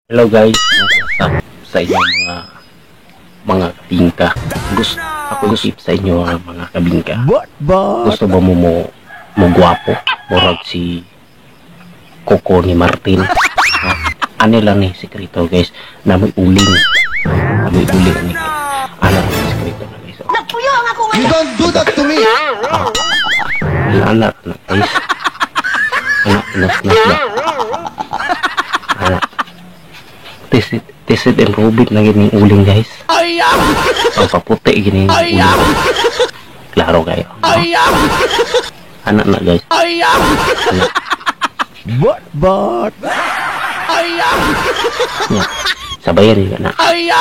Hello guys, what's up sa inyo mga kabingka. Gusto sa inyo mga kabingka. Gusto ba mo gwapo? Murag si Coco ni Martin. Ano lang ni sekreto guys, na may uling. May uling ni. Ano lang ni sekreto na guys. Nagpuyong ako ngayon. You don't do that to me. Anak na guys. Anak ba? Tested and Rubik na gining uling guys. Ang paputi gining uling. Klaro kayo. Anak na guys. Anak. But. Yeah. Sabayan juga na. Okay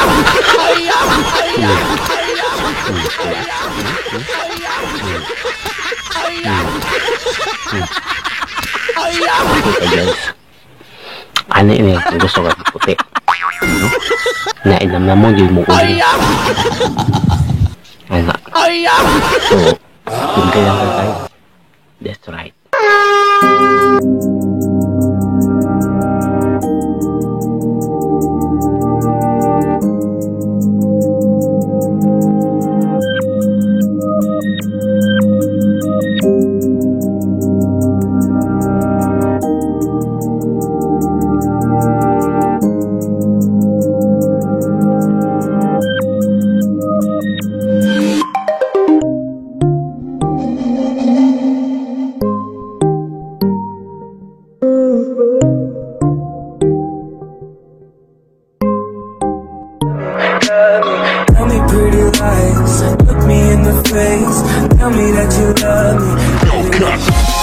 guys. Ano ini yang gusto ka puti? Na inam na mo yung mo uling. Anak. So, kung kaya ka tayo. That's right. Tell me pretty lies, look me in the face, tell me that you love me.